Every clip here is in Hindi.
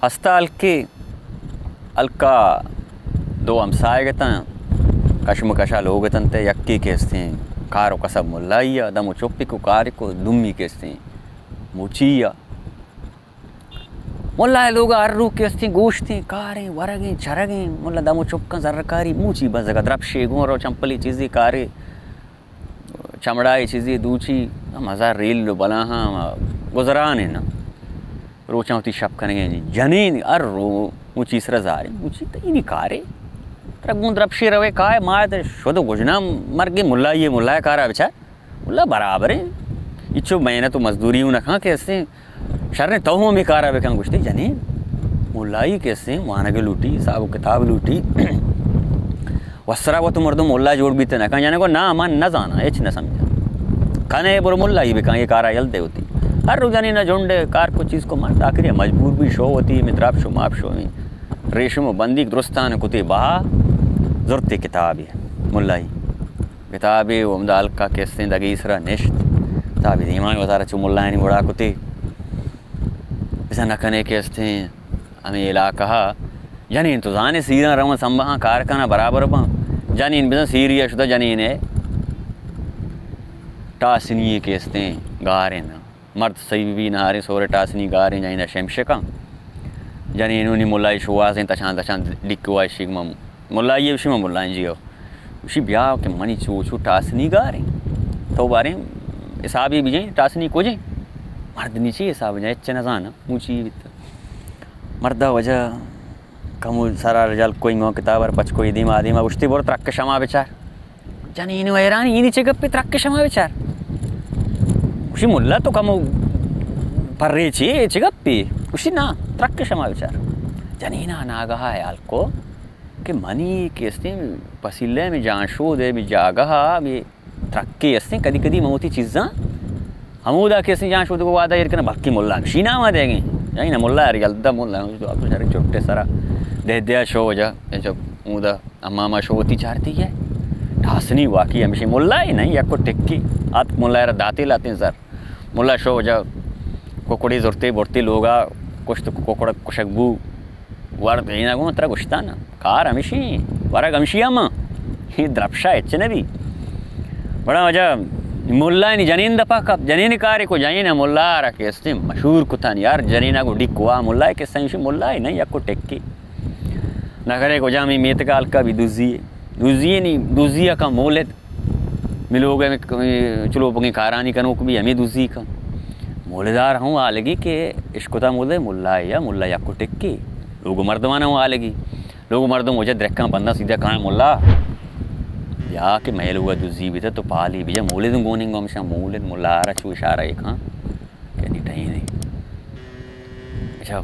अस्ताल के अलका दो हमसाए गतन कशमकशा लोग तंते यक्की केस्ते कारो कसब मुल्लाइया दमो चुप्पी को कार को दुम्मी केस्ते मुचिया मुल्ला लोग अर्रू केस्ते गोश्ते कारे वरगे चरगे मुल्ला दमो चुपका जर्रकारी मुची बजगा द्रपशे गोरो चंपली चीज़ी कारे चमड़ाई चीज़ी दूची मज़ा रेल लो बला हाँ गुजराने ना रोचा होती शप करेंगे जनीन अर्रू मुची सरजारे मुची तो इन्हीं कारे रगूं द्रपशे रवे काय मार तो शुद्ध गुजना मर गए मुल्ला ये मुल्ला कारा बेचार मुल्ला बराबर है इच्छो मैंने तो मजदूरी हूँ ना कैसे शर्रे तहुओं में कारा वे कहाँ गुश्ती जनी मुल्लाई कैसे वहाँ के लूटी साहब किताब लूटी वस्त्रा वो तो मर्दों मुल्ला जोड़ भी ना कहाँ जाने को ना मन न जाना एच न समझा खाने बुरे मुल्ला ही भी कहाँ ये कारा जलते होती हर रोज जानी न झुंडे कार को चीज़ को मारता आखिर मजबूर भी शो होती मित्राप शो माप शो में रेशम बंदी दुरुस्तान कुते बहा ज़रूरत किताब है मुल्लाई किताब है उम्दा अलका कैसे दगी इसरा निश्त किताब दिमाग बता रहा मुल्ला नहीं बड़ा कुते ऐसा न करने कैसे हमें इलाका जानी तो जाने सीरा रवा संभा कारखाना बराबर पा जानी इन बिजन सीरिया शुदा जानी इन्हें टासनी कैसे गा रहे ना मर्द सही भी ना रहे सोरे टासनी गा रहे जानी ना शमशे का जानी इन्होंने मुल्लाई शुआस हैं तशान तशान लिखवा शिगमा मुल्ला ये उसी में मुल्ला जियो उसी ब्याह के मनी चू टासनी गा रहे तो बारे हिसाब ये भी जाए टासनी को जाए मर्द नीचे हिसाब जाए इच्छा न जाना ऊँची मर्दा वजह कम सारा रजल कोई गो किताब पच कोई दीमा दीमा उश्ती बोर त्रक क्षमा विचार जानी इन हैरानी ये नीचे गप्पे त्रक क्षमा विचार उसी मुल्ला तो कम पर रे चे गप्पे उसी ना त्रक क्षमा विचार जानी ना नागा है आलको कि मनी केस्ते पसीले में जांशो दे भी जागा भी त्रक्के अस्ते कदी कदी मोती चीज़ा हमूदा केस्ते जांशो दे को वादा ये करना बाकी मुल्ला शीना मा देंगे जानी ना मुल्ला यार जल्दा मुल्ला तो आप सारे छोटे सारा दे दिया शो जा जब मुदा अम्मा शो होती चाहती है ढासनी वाकई हमेशा मुल्ला ही नहीं या को टिक्की आत मुल्ला यार दाते लाते हैं सर मुल्ला शो जा कोकड़ी जोरते बोरते लोगा कुछ तो कोकड़ा कुशकबू वार देना को मत गुश्ता ना कार हमेशी वारा गमशिया माँ ये द्रपशा इच्छने भी बड़ा वजह मुल्ला नहीं जनीन दपा कब जनीन कार को जाइए ना मुल्ला रखे इससे मशहूर कुता नहीं यार जनीना को डिकुआ मुल्ला के संग मुल्ला ही नहीं या को टेक्की ना करे को जामी मेतकाल का भी दूजिए नहीं दूजिया का मोलेद मिलोगे में चलो पंगे कारानी कनो को भी हमें दूजी का मोलेदार हूँ आलगी के इश्कुता मोले मुल्ला या को टेक्की लोग मर्दवाना हूँ आलगी लोग मर्दों मुझे द्रक्का बंदा सीधा कहाँ मुल्ला या कि महल हुआ दूजी भी था तो पाली भी जा मोले तुम गोनेंगे हमेशा मोले मुल्ला रचू इशारा एक हाँ क्या नहीं ठही नहीं अच्छा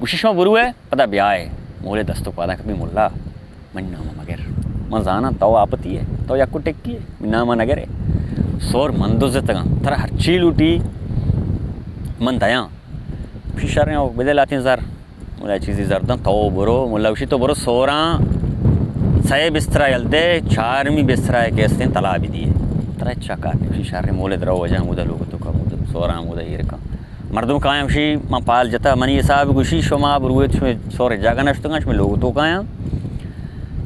उशिशमा बुरू है पता ब्याह है मोले दस्तों पादा कभी मुल्ला मन्ना मगर मजाना तो आपत्ति है तो या को टेक्की है मिना मन अगर है सोर मंदो से तक थरा हर चीज उठी मन दया फिशर ने बदल आते हैं सर मुला चीज़ी जरदा तो बरो मुला उसी तो बरो सोरा सही बिस्तरा जलते चारमी बिस्तरा है कैसे तला भी दिए तरह चका उसी शहर मोले दरो वजह मुदा लोग तो का मुदा सोरा मुदा ये रखा मर्दों कायम शी माँ पाल जता मनी ये साहब गुशी शोमा बुरुए में सोरे जागा नष्ट में लोग तो काया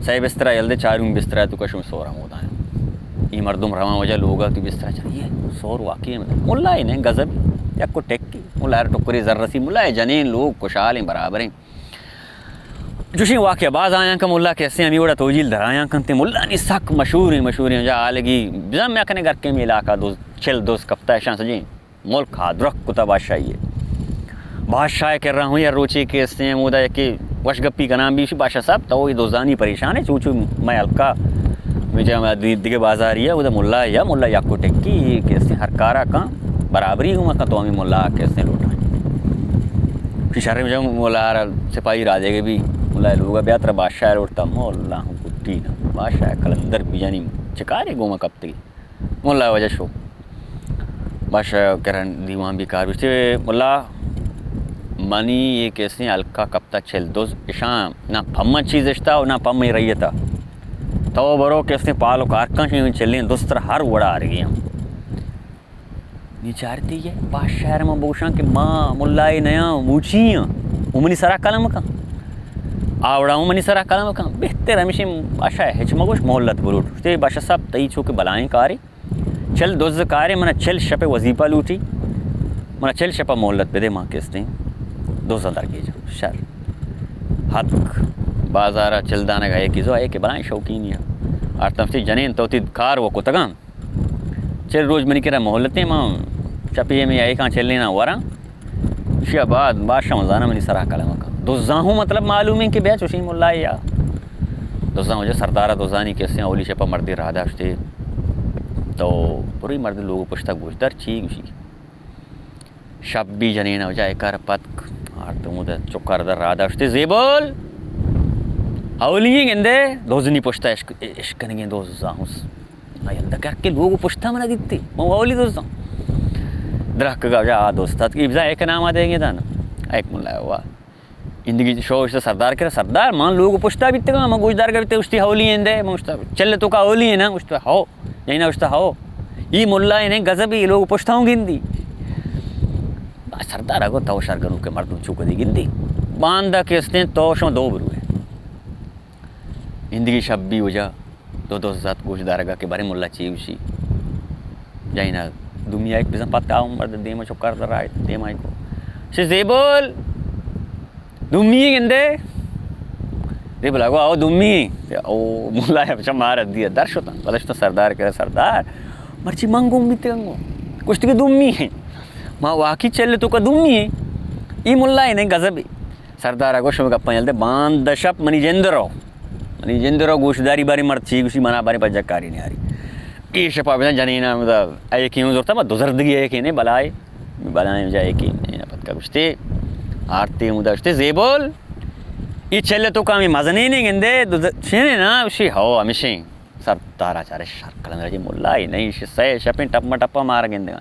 सही बिस्तरा जलते चारमी बिस्तरा तो कश में सोरा मुदा है ये मर्दों रवा वजह लोग तो बिस्तरा चाहिए सोर वाकई में मुल्ला ही नहीं गजब या को टेक्की मुल्ला टुकरी जर्रसी मुल्ला है जनीन लोग खुशहाल हैं बराबर हैं जुशी वाक़या बाज़ आया का मुल्ला कैसे हमें बड़ा तोजील धराया करते मुल्ला नहीं सक मशहूर है जा आलगी जम मैं कने घर के में इलाका दोस्त छिल दोस्त कफ्ता शान सजी मुल्क हादरक कुता बादशाही है बादशाह कर रहा हूँ यार रोचे कैसे हैं मुदा कि वशगप्पी का नाम भी बादशाह साहब तो ये दोस्तानी परेशान है चूचू मैं हल्का मुझे दिगे बाजारी है उधर मुल्ला या को टेक्की कैसे हर कारा का बराबरी हूँ मैं तो हमें मुल्ला कैसे लौटा फिर में जब मुल्ला सिपाही राजे के भी मुल्ला लोग बेहतर बादशाह उठता मुल्ला हूँ कुट्टी ना बादशाह कलंदर भी जानी चिकारे गोमा कब तक मुल्ला वजह शो बादशाह करण दीवान भी कार मुल्ला मनी ये कैसे हल्का कब तक चल दो ईशान ना पम्मा चीज़ इश्ता और ना पम्मा ही रही था तो बरो कैसे पालो कारकां चले दोस्तर हर वड़ा आ रही हैं निचारती है बादशाह में बोशा कि माँ मुल्ला नया मूचियाँ उमनी सरा कलम का आवड़ा उमनी सरा कलम का बेहतर हमेशा बाशा है मगोश मोहल्लत बुलूट ते बाशा साहब तई छो के बलाएं कारी चल दोज कारे मना चल शपे वजीफा लूटी मना चल शपा मोहल्लत पे दे माँ के इसने 2000 दर के जा शर हक बाजारा चलदाना गए कि जो आए के बलाएं शौकीन या और तमसी जनेन तो ती कार वो को तगाम चल रोज मनी करा मोहल्लते माँ चपिए में आए कहाँ चलने ना वारा शाबाद बादशाह मजाना मनी सरा कलम का दोजाहू मतलब मालूम है कि बेच उसी मुल्ला या दोजा मुझे सरदारा दोजानी कैसे ओली शपा मर्दी राधा उठते तो पूरी मर्द लोगों पुछता गुजदर ठीक उसी शब भी जने ना हो जाए कर पतक और तुम उधर चुक्कर दर राधा उठते जेबोल अवली गेंदे दोजनी पुछता इश्क करेंगे दोजाहूस आई अंदर करके लोगों पुछता मना दिखती मैं अवली दोस्ता दरख का जा दोस्ता की बिजा एक नाम आ देंगे था ना एक मुल्ला हुआ जिंदगी शो से सरदार करे सरदार मान लोगों पुछता भी तक मैं गुजदार करते उसकी हौली है मैं उसता चल तो का हौली है ना उसता हो यही ना उसता हो ये मुल्ला इन्हें गजब ही लोग पुछता हूँ गिनती सरदार अगो तो शर करूँ के मर्द चुक दी गिनती बांधा के इसने तो शो दो बरू है जिंदगी शब भी हो जा दो साथ गुजदार के बारे मुल्ला चाहिए उसी जाए ना दुनिया एक बिजन पत्ता हूँ मर्द दे में चुक्कर दर आए दे माई को से बोल दुम्मी गेंदे दे बोला वो आओ दुम्मी ओ मुल्ला है अच्छा मार दिया दर्श होता बलश तो सरदार करे सरदार मर्ची मांगो मिते गंगो कुछ तो दुम्मी है माँ वाकी चल तो का दुम्मी है ये मुल्ला है नहीं गजब सरदार आगो शो का पंजल दे बांध दशप मनी जेंदरो गोशदारी बारी मर्ची उसी मना बारी पर जक्कारी नहीं आ रही ये शपा बिना जनीना मतलब ऐ क्यों जोरता मैं दुजर्दगी है कि नहीं बलाए जाए कि नहीं ना पत का कुछ ते आरती मुदश्ते जेबोल ये चले तो काम मजने नहीं गेंदे छेने ना उसी हो हमेशा सब तारा चारे शर्कल जी मुल्ला ही नहीं सही शपे टप्पा मार गेंदे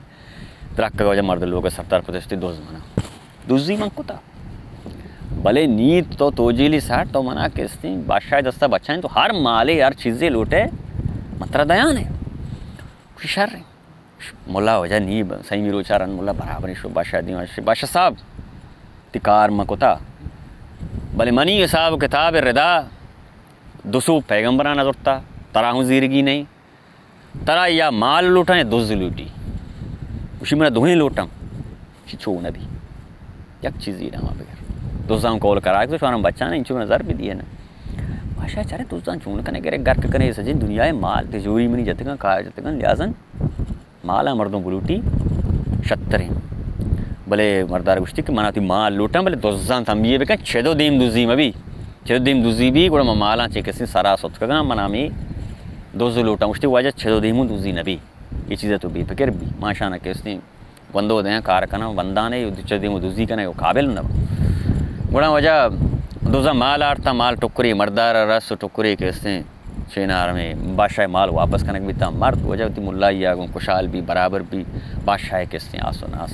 द्रक का जब मर्द लोग सरदार प्रतिष्ठित दोज मना दूसरी मन को था भले नीत तो तोजीली साठ तो मना के बादशाह दस्ता बच्चा है तो हर माले हर चीज़ें लूटे मतरा दयान है खुशर है मुल्ला हो जाए नी सही मीरो चारन मुल्ला बराबर बादशाह साहब तिकार मकोता भले मनी साहब किताब रिदा दुसू पैगम्बरा नजरता तराहू जीरगी नहीं तरा या माल लूटा या दुज लूटी उसी मेरा दुहें लूटम छो नदी एक चीज़ ही रहा बगैर दोस्तां कॉल करा तो शाम बच्चा ने इंचू नज़र भी दिए ना भाषा चारे दोस्तां चून कने करे गर्क कने सजे दुनिया माल तिजोरी मनी जतगा खा जतगा लियाजन माला मर्दों बुलूटी शत्तरें भले मर्दार गुश्ती कि मनाती माल लूटा भले दोस्तां थम्बिए बेका छेदो दीम दुजी भी गुड़ा माला चे किसी सारा सोचका मना में दोजो लूटा उश्ती वाजा छेदो दीमू दुजी नबी ये चीज़ें तो भी फिक्र भी माशा ना किसने बंदो दें कार कना बंदा ने छेदो दुजी कना काबिल न गुड़ा वजह दोजा माल आड़ता माल टुकरी मर्दार रस टुकरी किसने शेनार में बादशाह माल वापस कनक भी था मर्द वजह मुल्ला या खुशहाल भी बराबर भी बादशाह किसने आसो नास